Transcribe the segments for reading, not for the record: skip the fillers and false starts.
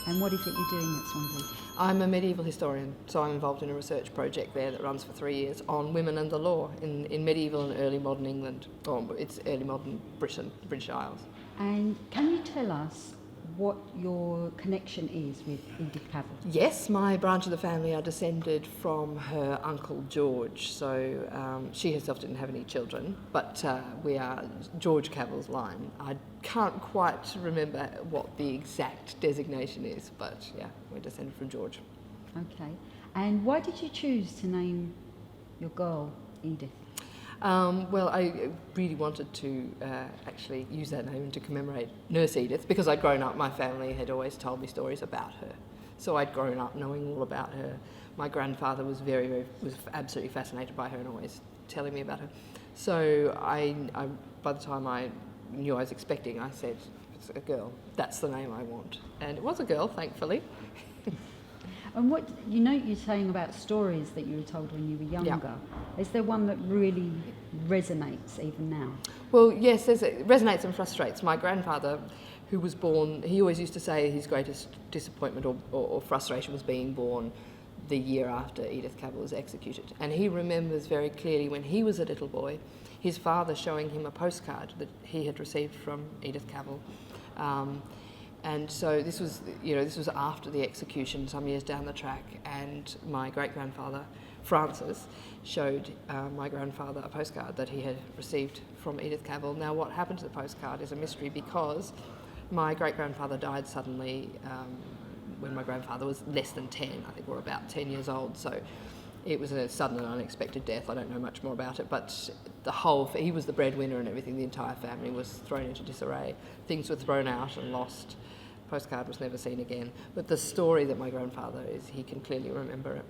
And what is it you're doing at Swansea? I'm a medieval historian, so I'm involved in a research project there that runs for 3 years on women and the law in medieval and early modern England, or it's early modern Britain, the British Isles. And can you tell us what your connection is with Edith Cavell? Yes, my branch of the family are descended from her uncle George, so she herself didn't have any children, but we are George Cavell's line. I can't quite remember what the exact designation is, but yeah, we're descended from George. Okay. And why did you choose to name your girl Edith? Well, I really wanted to actually use that name to commemorate Nurse Edith, because I'd grown up, my family had always told me stories about her. So I'd grown up knowing all about her. My grandfather was was absolutely fascinated by her and always telling me about her. So I by the time I knew I was expecting, I said, it's a girl, that's the name I want. And it was a girl, thankfully. And what, you're saying about stories that you were told when you were younger. Yeah. Is there one that really resonates even now? Well, yes, it resonates and frustrates. My grandfather, who was born, he always used to say his greatest disappointment or frustration was being born the year after Edith Cavell was executed. And he remembers very clearly when he was a little boy, his father showing him a postcard that he had received from Edith Cavell. And so this was after the execution, some years down the track, and my great-grandfather, Francis, showed my grandfather a postcard that he had received from Edith Cavell. Now, what happened to the postcard is a mystery, because my great-grandfather died suddenly when my grandfather was less than 10, I think, or about 10 years old, so it was a sudden and unexpected death. I don't know much more about it, but he was the breadwinner and everything. The entire family was thrown into disarray. Things were thrown out and lost. Postcard was never seen again. But the story that my grandfather is, he can clearly remember it.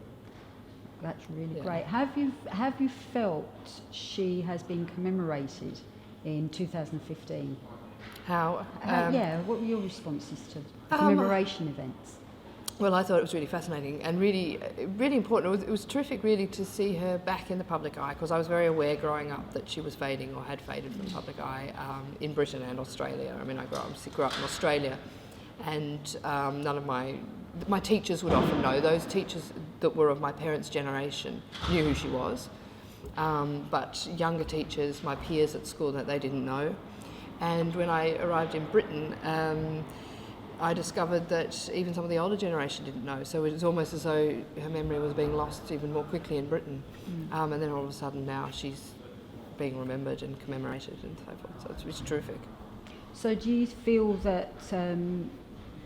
That's really great. Have you felt she has been commemorated in 2015? How? What were your responses to commemoration events? Well, I thought it was really fascinating and really, really important. It was terrific, really, to see her back in the public eye, because I was very aware growing up that she was fading or had faded from the public eye in Britain and Australia. I mean, I grew up in Australia, and none of my teachers would often know. Those teachers that were of my parents' generation knew who she was, but younger teachers, my peers at school, that they didn't know. And when I arrived in Britain, I discovered that even some of the older generation didn't know, so it was almost as though her memory was being lost even more quickly in Britain. And then all of a sudden now she's being remembered and commemorated and so forth, so it's terrific. So do you feel that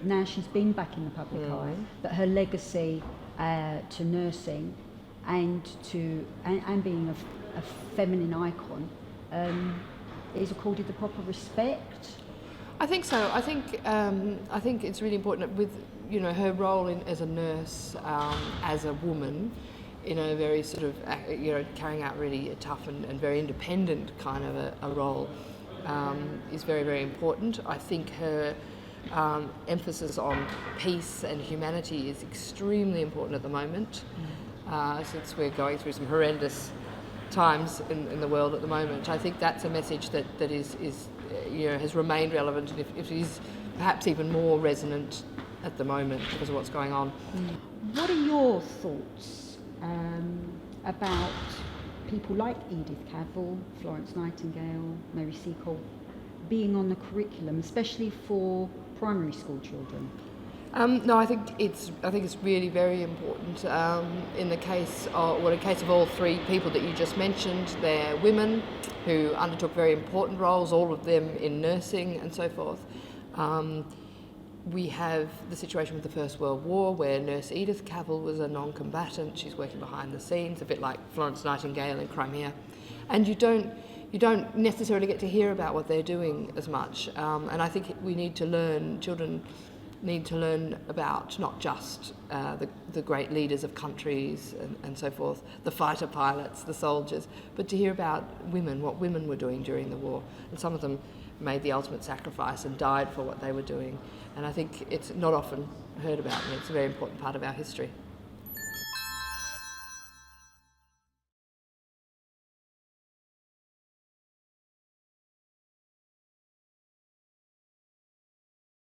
now she's been back in the public eye, that her legacy to nursing and being a feminine icon is accorded the proper respect? I think so. I think it's really important with her role as a nurse, as a woman, in a very sort of carrying out really a tough and very independent kind of a role is very, very important. I think her emphasis on peace and humanity is extremely important at the moment, since we're going through some horrendous times in the world at the moment. I think that's a message that is has remained relevant, and if it is perhaps even more resonant at the moment because of what's going on. What are your thoughts about people like Edith Cavell, Florence Nightingale, Mary Seacole being on the curriculum, especially for primary school children? No, I think it's really very important. In the case of all three people that you just mentioned, they're women who undertook very important roles, all of them in nursing and so forth. We have the situation with the First World War, where Nurse Edith Cavell was a non-combatant. She's working behind the scenes, a bit like Florence Nightingale in Crimea, and you don't necessarily get to hear about what they're doing as much. And I think we need to learn. Children need to learn about not just the great leaders of countries and so forth, the fighter pilots, the soldiers, but to hear about women, what women were doing during the war. And some of them made the ultimate sacrifice and died for what they were doing. And I think it's not often heard about, and it's a very important part of our history.